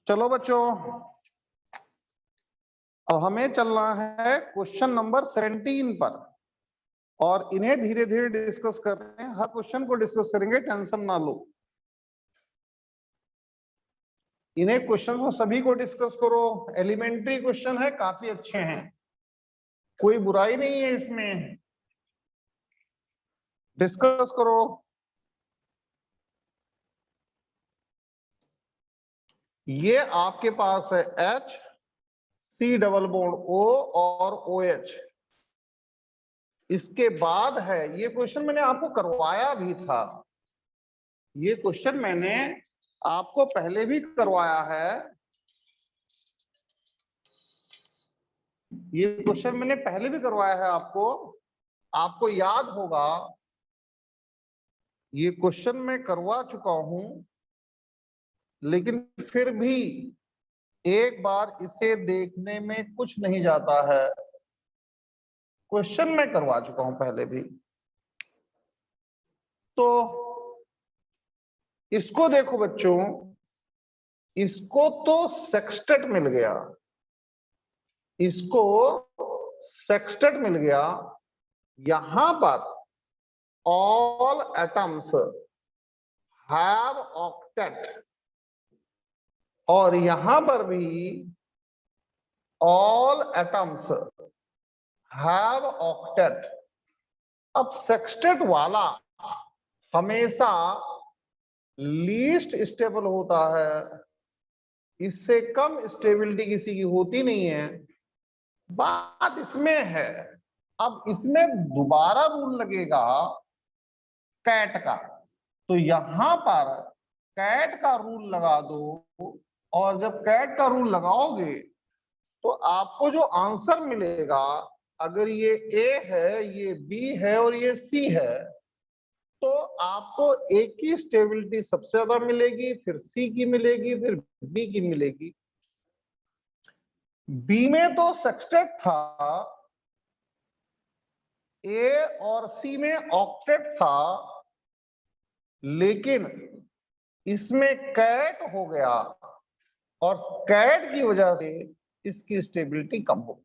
चलो बच्चों, अब हमें चलना है क्वेश्चन नंबर 17 पर और इन्हें धीरे धीरे डिस्कस करते हैं। हर क्वेश्चन को डिस्कस करेंगे, टेंशन ना लो। इन्हें क्वेश्चन को सभी को डिस्कस करो। एलिमेंट्री क्वेश्चन है, काफी अच्छे हैं, कोई बुराई नहीं है इसमें, डिस्कस करो। ये आपके पास है H C double bond O और OH। इसके बाद है, ये क्वेश्चन मैंने आपको करवाया भी था, ये क्वेश्चन मैंने आपको पहले भी करवाया है, ये क्वेश्चन मैंने पहले भी करवाया है आपको याद होगा। ये क्वेश्चन मैं करवा चुका हूं, लेकिन फिर भी एक बार इसे देखने में कुछ नहीं जाता है। क्वेश्चन मैं करवा चुका हूं पहले भी। तो इसको देखो बच्चों, इसको तो सेक्सटेट मिल गया, इसको सेक्सटेट मिल गया। यहां पर all atoms have octet और यहां पर भी all atoms have octet। अब सेक्सटेट वाला हमेशा लीस्ट स्टेबल होता है, इससे कम स्टेबिलिटी किसी की होती नहीं है। बात इसमें है, अब इसमें दोबारा रूल लगेगा कैट का, तो यहां पर कैट का रूल लगा दो और जब कैट का रूल लगाओगे तो आपको जो आंसर मिलेगा, अगर ये ए है, ये बी है और ये सी है, तो आपको ए की स्टेबिलिटी सबसे ज्यादा मिलेगी, फिर सी की मिलेगी, फिर बी की मिलेगी। बी में तो सेक्सटेट था, ए और सी में ऑक्टेट था, लेकिन इसमें कैट हो गया और कैट की वजह से इसकी स्टेबिलिटी कम हो।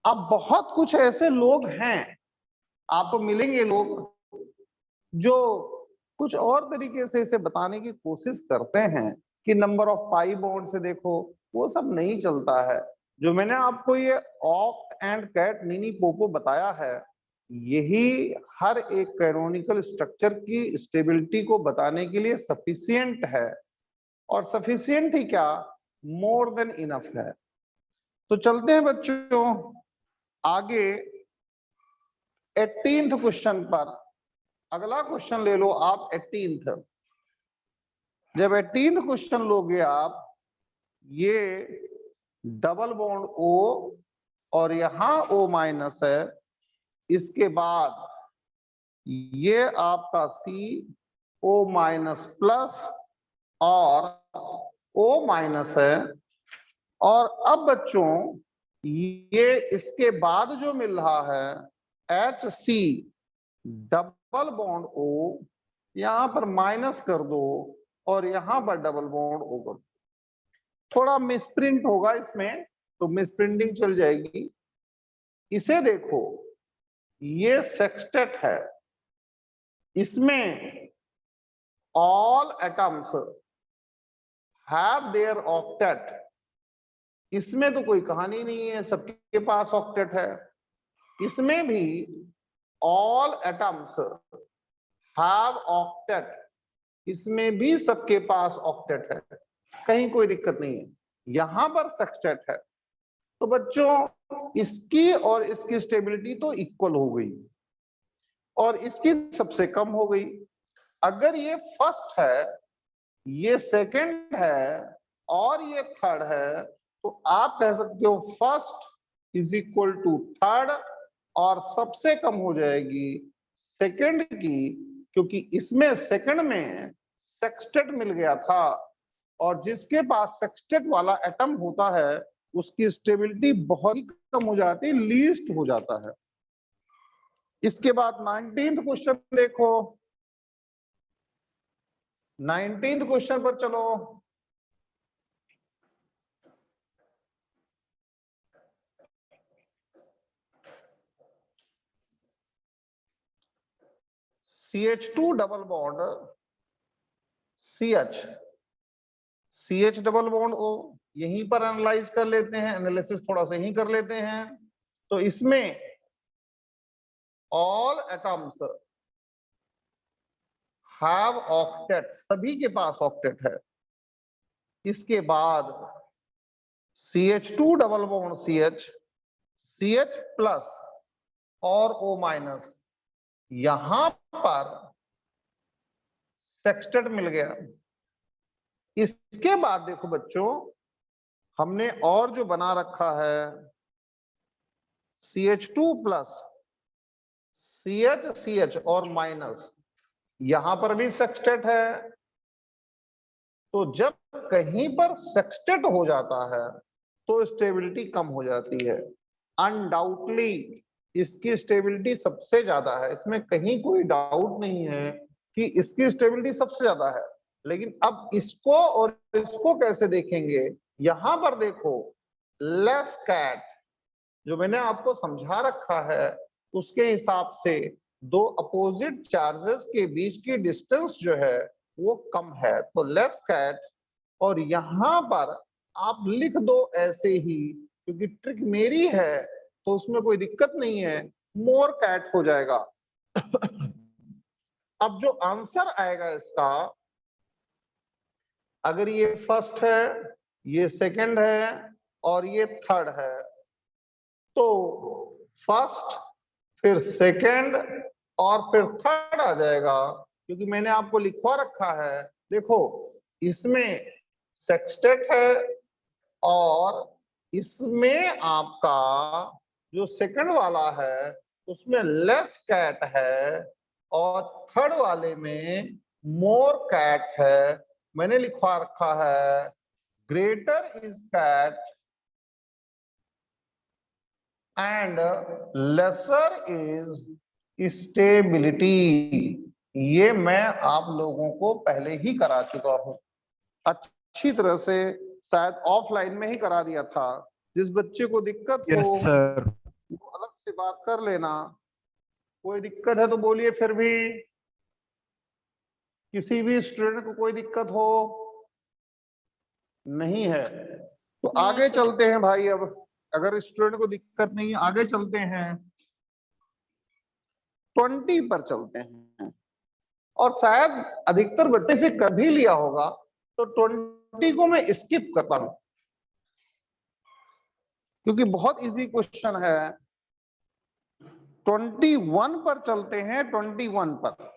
अब बहुत कुछ ऐसे लोग हैं, आपको मिलेंगे लोग जो कुछ और तरीके से इसे बताने की कोशिश करते हैं कि नंबर ऑफ पाई बॉन्ड से देखो, वो सब नहीं चलता है। जो मैंने आपको ये ऑक्ट एंड कैट नीनी पोपो बताया है, यही हर एक कैनोनिकल स्ट्रक्चर की स्टेबिलिटी को बताने के लिए सफिशिएंट है, और सफिशिएंट ही क्या, मोर देन इनफ है। तो चलते हैं बच्चों आगे 18th क्वेश्चन पर। अगला क्वेश्चन ले लो आप 18th। जब 18th क्वेश्चन लोगे आप, ये डबल बॉन्ड O और यहां O माइनस है, इसके बाद ये आपका CO माइनस प्लस और O माइनस है, और अब बच्चों ये इसके बाद जो मिल रहा है HC डबल बॉन्ड O, यहां पर माइनस कर दो और यहां पर डबल बॉन्ड O कर दो। थोड़ा मिसप्रिंट होगा इसमें, तो मिसप्रिंटिंग चल जाएगी। इसे देखो, ये सेक्सटेट है, इसमें all atoms have their octet, इसमें तो कोई कहानी नहीं है, सबके पास ऑक्टेट है। इसमें भी ऑल एटम्स हैव ऑक्टेट, इसमें भी सबके पास ऑक्टेट है, कहीं कोई दिक्कत नहीं है। यहां पर सेक्सटेट है, तो बच्चों इसकी और इसकी स्टेबिलिटी तो इक्वल हो गई और इसकी सबसे कम हो गई। अगर ये फर्स्ट है, ये सेकंड है और ये थर्ड है, तो आप कह सकते हो first is equal to third, और सबसे कम हो जाएगी सेकंड की, क्योंकि इसमें सेकंड में सेक्सटेट मिल गया था, और जिसके पास सेक्सटेट वाला एटम होता है उसकी स्टेबिलिटी बहुत ही कम हो जाती है, लीस्ट हो जाता है। इसके बाद 19th क्वेश्चन देखो, 19th क्वेश्चन पर चलो। CH2 double bond CH, CH double bond O, यहीं पर एनालाइज कर लेते हैं, एनालिसिस थोड़ा सा यहीं कर लेते हैं। तो इसमें ऑल एटम्स हैव ऑक्टेट, सभी के पास ऑक्टेट है। इसके बाद CH2 double bond CH, CH plus और O माइनस, यहां पर सेक्सटेट मिल गया। इसके बाद देखो बच्चों, हमने और जो बना रखा है CH2 प्लस CH CH और माइनस, यहां पर भी सेक्सटेट है। तो जब कहीं पर सेक्सटेट हो जाता है तो स्टेबिलिटी कम हो जाती है। अनडाउटली इसकी स्टेबिलिटी सबसे ज्यादा है, इसमें कहीं कोई डाउट नहीं है कि इसकी स्टेबिलिटी सबसे ज्यादा है। लेकिन अब इसको और इसको कैसे देखेंगे, यहां पर देखो लेस कैट, जो मैंने आपको समझा रखा है उसके हिसाब से दो अपोजिट चार्जेस के बीच की डिस्टेंस जो है वो कम है, तो लेस कैट। और यहां पर आप लिख दो ऐसे ही, क्योंकि ट्रिक मेरी है तो उसमें कोई दिक्कत नहीं है, मोर कैट हो जाएगा। अब जो आंसर आएगा इसका, अगर ये फर्स्ट है, ये सेकंड है और ये थर्ड है, तो फर्स्ट फिर सेकंड और फिर थर्ड आ जाएगा, क्योंकि मैंने आपको लिखवा रखा है। देखो इसमें सेक्सटेट है और इसमें आपका जो सेकंड वाला है उसमें लेस कैट है और थर्ड वाले में मोर कैट है। मैंने लिखवा रखा है greater is cat and lesser is stability. ये मैं आप लोगों को पहले ही करा चुका हूं, अच्छी तरह से, शायद ऑफलाइन में ही करा दिया था। जिस बच्चे को दिक्कत हो वो अलग से बात कर लेना, कोई दिक्कत है तो बोलिए। फिर भी किसी भी स्टूडेंट को कोई दिक्कत हो? नहीं है तो आगे चलते हैं भाई। अब अगर स्टूडेंट को दिक्कत नहीं, आगे चलते हैं, 20 पर चलते हैं। और शायद अधिकतर बच्चे से कर भी लिया होगा, तो 20 को मैं स्किप करता हूं क्योंकि बहुत इजी क्वेश्चन है। 21 पर चलते हैं, 21 पर,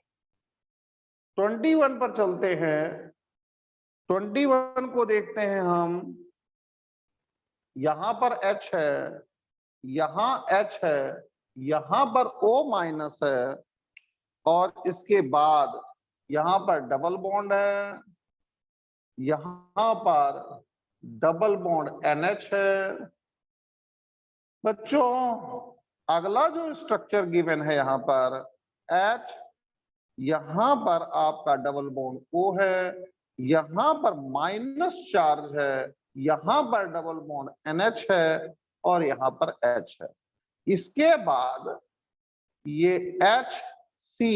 21 पर चलते हैं। 21 को देखते हैं हम, यहां पर H है, यहां H है, यहां पर O माइनस है और इसके बाद यहां पर डबल बॉन्ड है, यहां पर डबल बॉन्ड NH है। बच्चों अगला जो स्ट्रक्चर गिवन है यहां पर H, यहां पर आपका डबल बॉन्ड O है, यहां पर माइनस चार्ज है, यहां पर डबल बॉन्ड NH है और यहां पर H है। इसके बाद ये HC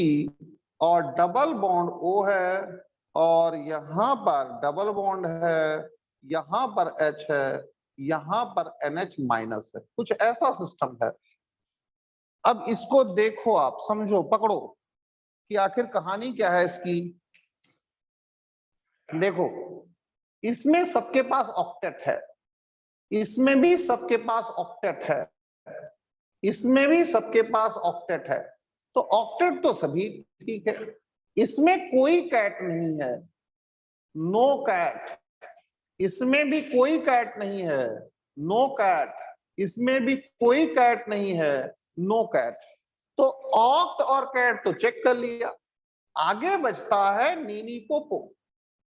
और डबल बॉन्ड O है और यहां पर डबल बॉन्ड है, यहां पर H है, यहां पर NH माइनस है। कुछ ऐसा सिस्टम है। अब इसको देखो, आप समझो, पकड़ो कि आखिर कहानी क्या है इसकी। देखो इसमें सबके पास ऑक्टेट है, इसमें भी सबके पास ऑक्टेट है, इसमें भी सबके पास ऑक्टेट है। तो ऑक्टेट तो सभी ठीक है, इसमें कोई कैट नहीं है, नो कैट। इसमें भी कोई कैट नहीं है, नो कैट। इसमें भी कोई कैट नहीं है, नो कैट। तो ऑक्ट और कैट तो चेक कर लिया, आगे बचता है नीनी पोपो।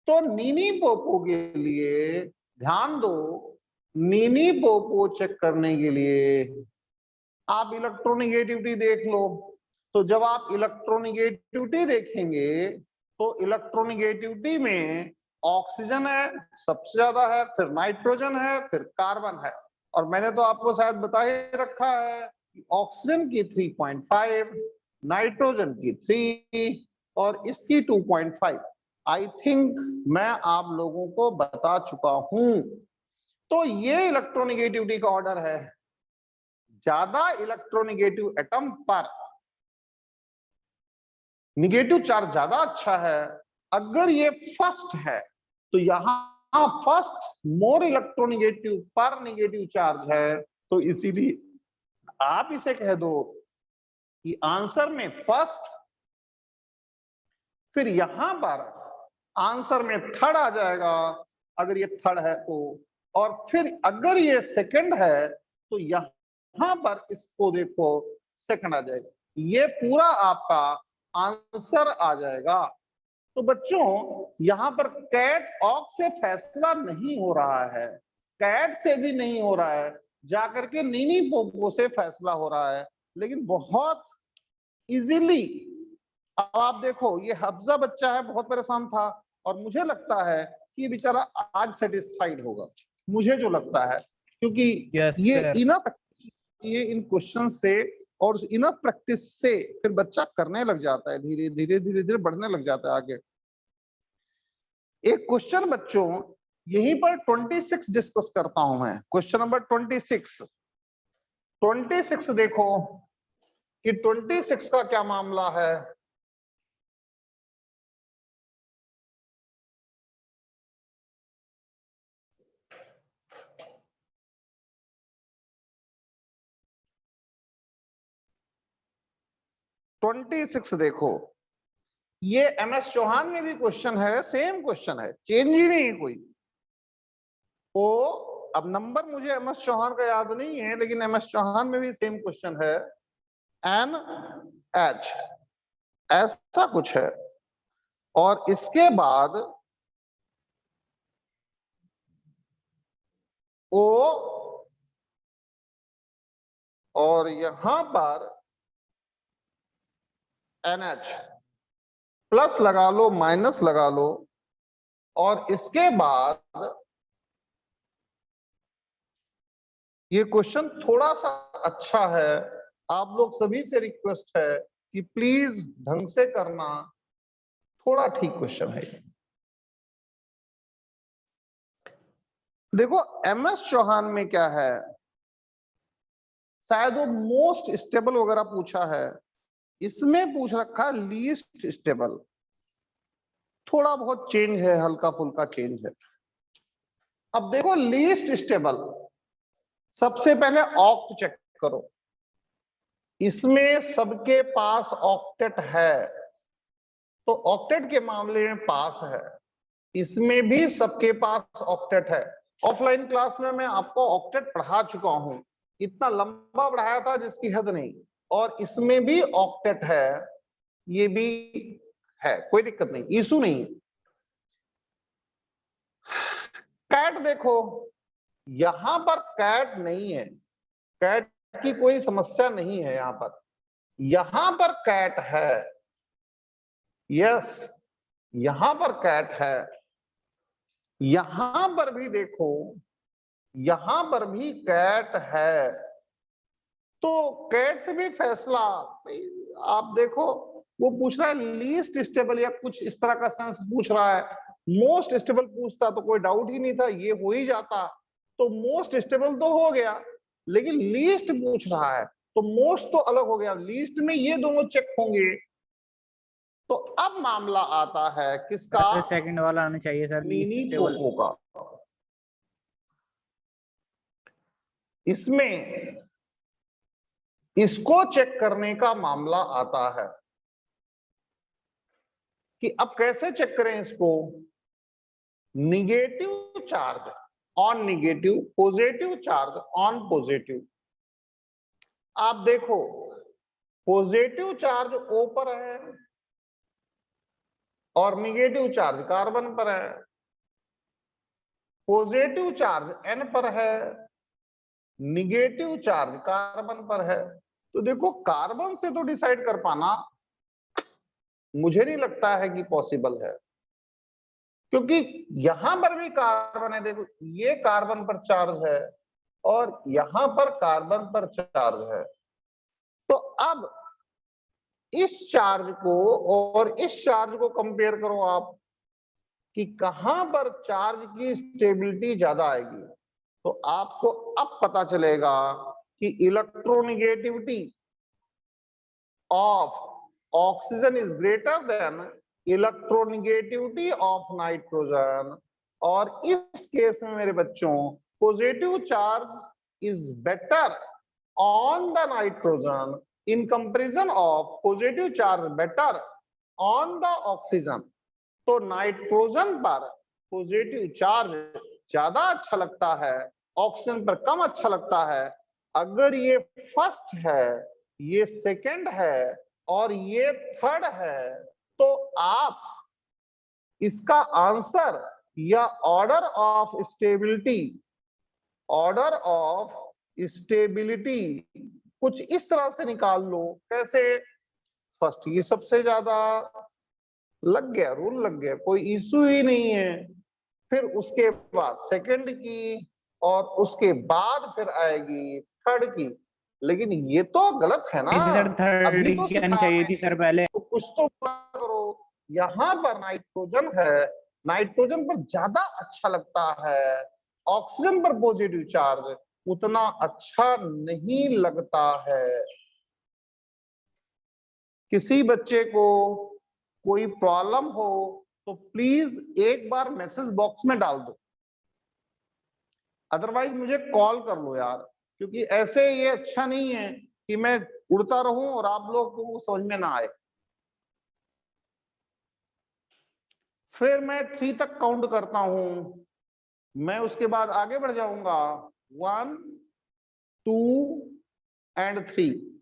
तो नीनी पोपो के लिए ध्यान दो, नीनी पोपो चेक करने के लिए आप इलेक्ट्रोनेगेटिविटी देख लो। तो जब आप इलेक्ट्रोनेगेटिविटी देखेंगे तो इलेक्ट्रोनेगेटिविटी में ऑक्सीजन है सबसे ज्यादा है, फिर नाइट्रोजन है, फिर कार्बन है। और मैंने तो आपको शायद बता ही रखा है कि ऑक्सीजन की 3.5, नाइट्रोजन की 3 और इसकी 2.5। आई थिंक मैं आप लोगों को बता चुका हूं। तो ये इलेक्ट्रोनिगेटिविटी का ऑर्डर है। ज्यादा इलेक्ट्रोनिगेटिव एटम पर निगेटिव चार्ज ज्यादा अच्छा है। अगर ये फर्स्ट है तो यहां फर्स्ट मोर इलेक्ट्रोनिगेटिव पर निगेटिव चार्ज है, तो इसीलिए आप इसे कह दो कि आंसर में फर्स्ट, फिर यहां पर आंसर में थर्ड आ जाएगा अगर ये थर्ड है तो, और फिर अगर ये सेकंड है तो यहां पर इसको देखो सेकंड आ जाएगा। ये पूरा आपका आंसर आ जाएगा। तो बच्चों यहां पर कैट ऑक से फैसला नहीं हो रहा है, कैट से भी नहीं हो रहा है, जाकर के नीनी पोपो से फैसला हो रहा है, लेकिन बहुत इजीली। अब आप देखो ये हफ्जा बच्चा है, बहुत परेशान था, और मुझे लगता है कि ये बेचारा आज सेटिस्फाइड होगा, मुझे जो लगता है, क्योंकि ये इनफ, ये इन क्वेश्चन से और इनफ प्रैक्टिस से फिर बच्चा करने लग जाता है, धीरे धीरे धीरे धीरे बढ़ने लग जाता है आगे। एक क्वेश्चन बच्चों यहीं पर 26 डिस्कस करता हूं मैं, क्वेश्चन नंबर 26। 26 देखो कि 26 का क्या मामला है। ट्वेंटी सिक्स देखो, ये MS चौहान में भी क्वेश्चन है, सेम क्वेश्चन है, चेंज ही नहीं है कोई। ओ अब नंबर मुझे MS चौहान का याद नहीं है, लेकिन MS चौहान में भी सेम क्वेश्चन है, NH ऐसा कुछ है, और इसके बाद O और यहां पर NH, प्लस लगा लो माइनस लगा लो, और इसके बाद ये क्वेश्चन थोड़ा सा अच्छा है। आप लोग सभी से रिक्वेस्ट है कि प्लीज ढंग से करना, थोड़ा ठीक क्वेश्चन है। देखो MS चौहान में क्या है, शायद वो मोस्ट स्टेबल वगैरह पूछा है, इसमें पूछ रखा है लीस्ट स्टेबल। थोड़ा बहुत चेंज है, हल्का फुल्का चेंज है। अब देखो लीस्ट स्टेबल, सबसे पहले ऑक्ट चेक करो, इसमें सबके पास ऑक्टेट है, तो ऑक्टेट के मामले में पास है, इसमें भी सबके पास ऑक्टेट है। ऑफलाइन क्लास में मैं आपको ऑक्टेट पढ़ा चुका हूं, इतना लंबा पढ़ाया था जिसकी हद नहीं, और इसमें भी ऑक्टेट है, ये भी है, कोई दिक्कत नहीं, इशू नहीं। कैट देखो, यहां पर कैट नहीं है, कैट की कोई समस्या नहीं है यहां पर कैट है, यस यहां पर कैट है। यहां पर भी देखो, यहां पर भी कैट है, तो कैट से भी फैसला। आप देखो वो पूछ रहा है लीस्ट स्टेबल या कुछ इस तरह का सेंस पूछ रहा है, मोस्ट स्टेबल पूछता तो कोई डाउट ही नहीं था, ये हो ही जाता। तो मोस्ट स्टेबल तो हो गया, लेकिन लीस्ट पूछ रहा है, तो मोस्ट तो अलग हो गया, लीस्ट में ये दोनों चेक होंगे। तो अब मामला आता है किसका, सेकंड वाला आना चाहिए सर, नीनी पोपो का। इसमें इसको चेक करने का मामला आता है कि अब कैसे चेक करें इसको। Negative charge on negative, positive charge on positive. आप देखो पॉजिटिव चार्ज O पर है और निगेटिव चार्ज कार्बन पर है, पॉजिटिव चार्ज N पर है, निगेटिव चार्ज कार्बन पर है। तो देखो कार्बन से तो डिसाइड कर पाना मुझे नहीं लगता है कि पॉसिबल है, क्योंकि यहां पर भी कार्बन है, देखो ये कार्बन पर चार्ज है और यहां पर कार्बन पर चार्ज है। तो अब इस चार्ज को और इस चार्ज को कंपेयर करो आप कि कहां पर चार्ज की स्टेबिलिटी ज्यादा आएगी, तो आपको अब पता चलेगा कि electronegativity of oxygen is greater than electronegativity of nitrogen. और इस केस में मेरे बच्चों positive charge is better on the nitrogen in comparison of positive charge better on the oxygen. तो नाइट्रोजन पर पॉजिटिव चार्ज ज्यादा अच्छा लगता है, ऑक्सीजन पर कम अच्छा लगता है। अगर ये फर्स्ट है, ये सेकंड है और ये थर्ड है, तो आप इसका आंसर या ऑर्डर ऑफ स्टेबिलिटी कुछ इस तरह से निकाल लो। कैसे? फर्स्ट ये सबसे ज्यादा, लग गया, रूल लग गया, कोई इशू ही नहीं है। फिर उसके बाद सेकंड की और उसके बाद फिर आएगी थर्ड की। लेकिन ये तो गलत है ना, सर थर्ड अभी तो की आनी सिखाया चाहिए मैंने, थी सर पहले। तो कुछ तो करो। यहाँ पर नाइट्रोजन है, नाइट्रोजन पर ज्यादा अच्छा लगता है, ऑक्सीजन पर पॉजिटिव चार्ज उतना अच्छा नहीं लगता है। किसी बच्चे को कोई प्रॉब्लम हो तो प्लीज एक बार मैसेज बॉक्स में डाल दो, अदरवाइज मुझे कॉल कर लो यार, क्योंकि ऐसे ये अच्छा नहीं है कि मैं उड़ता रहूं और आप लोगों को समझ में ना आए। फिर मैं 3 तक काउंट करता हूं, मैं उसके बाद आगे बढ़ जाऊंगा। 1 2 एंड 3।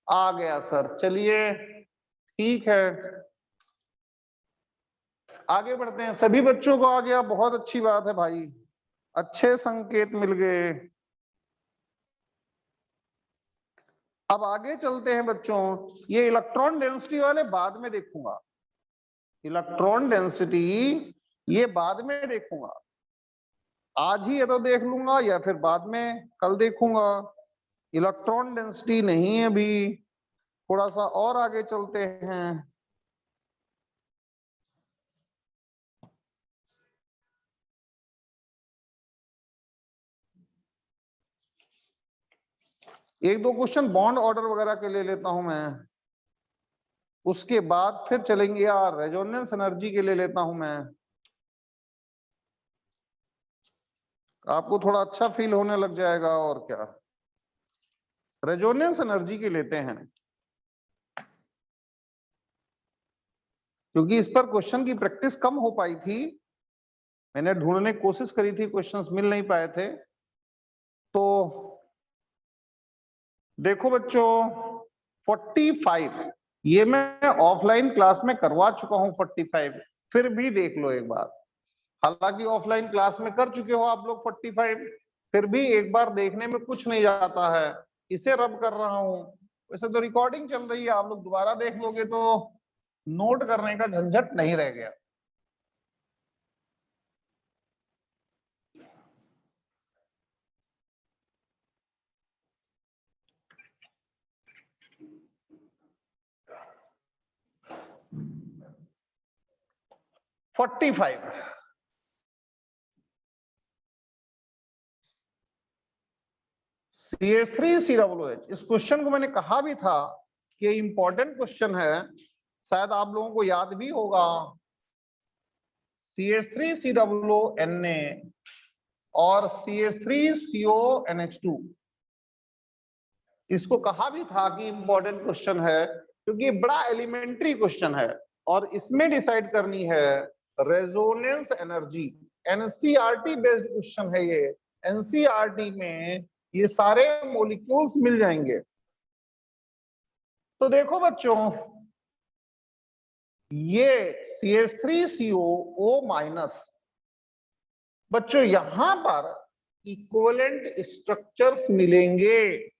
आ गया सर, चलिए ठीक है, आगे बढ़ते हैं। सभी बच्चों को आ गया, बहुत अच्छी बात है भाई, अच्छे संकेत मिल गए। अब आगे चलते हैं बच्चों। ये इलेक्ट्रॉन डेंसिटी वाले बाद में देखूंगा, इलेक्ट्रॉन डेंसिटी ये बाद में देखूंगा, आज ही ये तो देख लूंगा या फिर बाद में कल देखूंगा। इलेक्ट्रॉन डेंसिटी नहीं है अभी, थोड़ा सा और आगे चलते हैं। एक दो क्वेश्चन बॉन्ड ऑर्डर वगैरह के ले लेता हूं मैं, उसके बाद फिर चलेंगे यार रेजोनेंस एनर्जी के ले लेता हूं मैं, आपको थोड़ा अच्छा फील होने लग जाएगा। और क्या, रेजोनेंस एनर्जी के लेते हैं, क्योंकि इस पर क्वेश्चन की प्रैक्टिस कम हो पाई थी, मैंने ढूंढने की कोशिश करी थी, क्वेश्चंस मिल नहीं पाए थे। तो देखो बच्चों 45 ये मैं ऑफलाइन क्लास में करवा चुका हूं 45, फिर भी देख लो एक बार। हालांकि ऑफलाइन क्लास में कर चुके हो आप लोग 45, फिर भी एक बार देखने में कुछ नहीं जाता है, इसे रब कर रहा हूं। वैसे तो रिकॉर्डिंग चल रही है, आप लोग दोबारा देख लोगे तो नोट करने का झंझट नहीं रह गया। $45 CH3COOH। इस क्वेश्चन को मैंने कहा भी था कि इंपॉर्टेंट क्वेश्चन है, शायद आप लोगों को याद भी होगा। CH3COONA और CH3CONH2, इसको कहा भी था कि इंपॉर्टेंट क्वेश्चन है, क्योंकि बड़ा एलिमेंट्री क्वेश्चन है और इसमें डिसाइड करनी है resonance energy. NCERT based question है ये, एनसीईआरटी में ये सारे मॉलिक्यूल्स मिल जाएंगे। तो देखो बच्चों, ये CH3COO- बच्चों यहां पर इक्विवेलेंट स्ट्रक्चर्स मिलेंगे,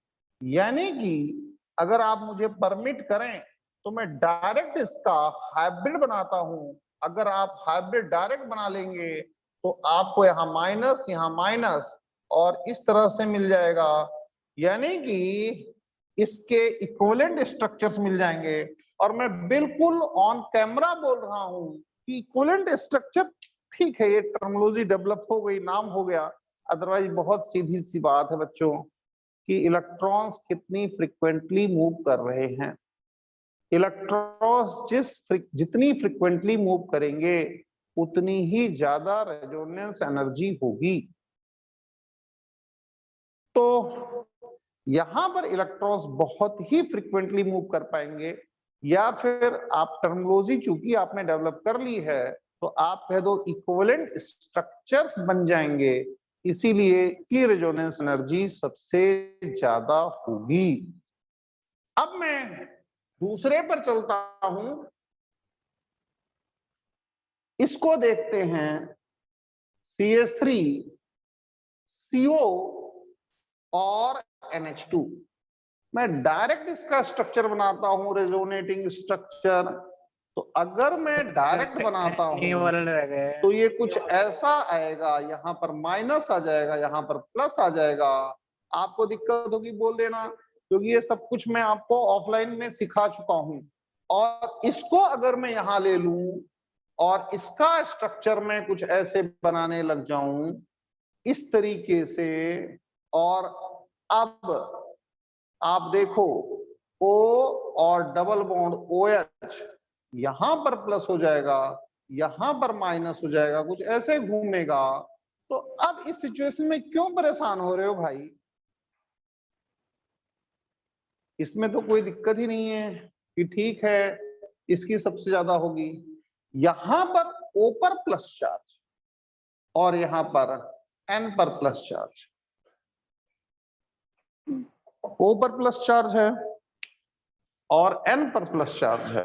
यानी कि अगर आप मुझे परमिट करें तो मैं डायरेक्ट इसका हाइब्रिड बनाता हूं। अगर आप हाइब्रिड डायरेक्ट बना लेंगे तो आपको यहां माइनस और इस तरह से मिल जाएगा, यानी कि इसके इक्विवेलेंट स्ट्रक्चर्स मिल जाएंगे। और मैं बिल्कुल ऑन कैमरा बोल रहा हूं कि इक्विवेलेंट स्ट्रक्चर ठीक है, ये टर्मिनोलॉजी डेवलप हो गई, नाम हो गया, अदरवाइज बहुत सीधी सी बात है बच्चों कि इलेक्ट्रॉन्स कितनी फ्रिक्वेंटली मूव कर रहे हैं। इलेक्ट्रॉन्स जितनी फ्रिक्वेंटली मूव करेंगे उतनी ही ज्यादा रेजोनेंस एनर्जी होगी। तो यहां पर इलेक्ट्रॉन्स बहुत ही फ्रिक्वेंटली मूव कर पाएंगे, या फिर आप टर्मिनोलॉजी चूंकि आपने डेवलप कर ली है तो आप कह दो इक्विवेलेंट स्ट्रक्चर्स बन जाएंगे, इसीलिए इसकी रेजोनेंस एनर्जी सबसे ज्यादा होगी। अब मैं दूसरे पर चलता हूं, इसको देखते हैं CH3 CO और NH2। मैं डायरेक्ट इसका स्ट्रक्चर बनाता हूं, रेजोनेटिंग स्ट्रक्चर। तो अगर मैं डायरेक्ट बनाता ये हूं वाला रह गया है। तो ये कुछ ऐसा आएगा, यहां पर माइनस आ जाएगा, यहां पर प्लस आ जाएगा। आपको दिक्कत होगी बोल देना, क्योंकि ये सब कुछ मैं आपको ऑफलाइन में सिखा चुका हूं। और इसको अगर मैं यहां ले लूं और इसका स्ट्रक्चर मैं कुछ ऐसे बनाने लग जाऊं इस तरीके से, और अब आप देखो O और डबल बॉन्ड OH यहां पर प्लस हो जाएगा, यहां पर माइनस हो जाएगा, कुछ ऐसे घूमेगा। तो अब इस सिचुएशन में क्यों परेशान हो रहे हो भाई? इसमें तो कोई दिक्कत ही नहीं है कि ठीक है इसकी सबसे ज्यादा होगी। यहां पर O पर प्लस चार्ज और यहां पर N पर प्लस चार्ज, O पर प्लस चार्ज है और N पर प्लस चार्ज है।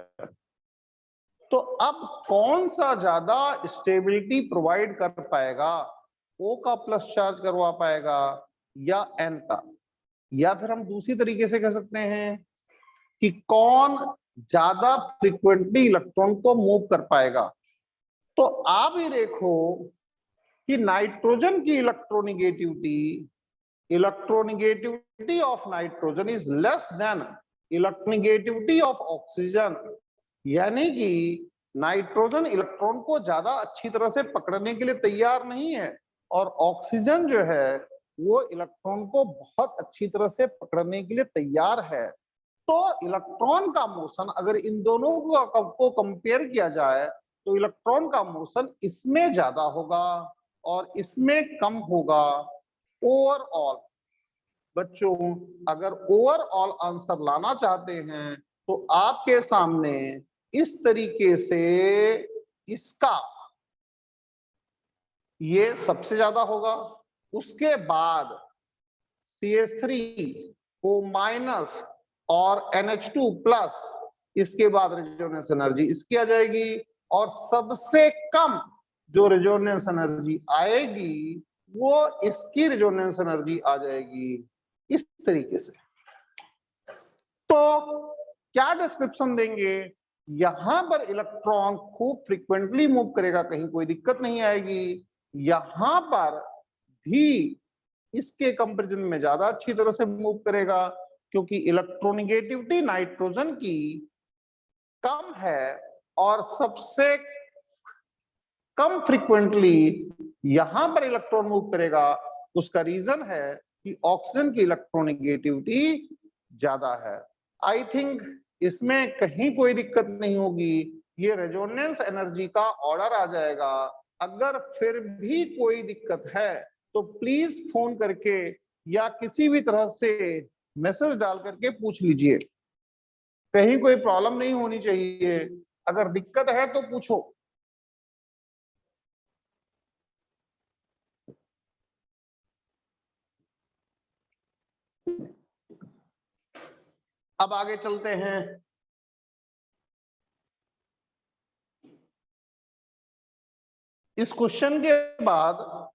तो अब कौन सा ज्यादा स्टेबिलिटी प्रोवाइड कर पाएगा? O का प्लस चार्ज करवा पाएगा या N का? या फिर हम दूसरी तरीके से कह सकते हैं कि कौन ज्यादा फ्रीक्वेंटली इलेक्ट्रॉन को मूव कर पाएगा? तो आप ही देखो कि नाइट्रोजन की electronegativity of nitrogen is less than electronegativity of oxygen. यानी कि नाइट्रोजन इलेक्ट्रॉन को ज्यादा अच्छी तरह से पकड़ने के लिए तैयार नहीं है, और ऑक्सीजन जो है वो इलेक्ट्रॉन को बहुत अच्छी तरह से पकड़ने के लिए तैयार है। तो इलेक्ट्रॉन का मोशन अगर इन दोनों को कंपेयर किया जाए तो इलेक्ट्रॉन का मोशन इसमें ज्यादा होगा और इसमें कम होगा ओवरऑल। बच्चों अगर ओवरऑल आंसर लाना चाहते हैं तो आपके सामने इस तरीके से इसका ये सबसे ज्यादा होगा, उसके बाद CH3O माइनस और NH2 प्लस, इसके बाद रेजोनेंस एनर्जी इसकी आ जाएगी, और सबसे कम जो रेजोनेंस एनर्जी आएगी वो इसकी रेजोनेंस एनर्जी आ जाएगी, इस तरीके से। तो क्या डिस्क्रिप्शन देंगे? यहां पर इलेक्ट्रॉन खूब फ्रीक्वेंटली मूव करेगा, कहीं कोई दिक्कत नहीं आएगी। यहां पर भी इसके कंपैरिजन में ज्यादा अच्छी तरह से मूव करेगा, क्योंकि इलेक्ट्रोनेगेटिविटी नाइट्रोजन की कम है और सबसे कम फ्रीक्वेंटली यहां पर इलेक्ट्रॉन मूव करेगा। उसका रीजन है कि ऑक्सीजन की इलेक्ट्रोनेगेटिविटी ज्यादा है। आई थिंक इसमें कहीं कोई दिक्कत नहीं होगी, ये रेजोनेंस एनर्जी का ऑर्डर आ जाएगा। अगर फिर भी कोई दिक्कत है तो प्लीज फोन करके या किसी भी तरह से मैसेज डाल करके पूछ लीजिए, कहीं कोई प्रॉब्लम नहीं होनी चाहिए। अगर दिक्कत है तो पूछो। अब आगे चलते हैं। इस क्वेश्चन के बाद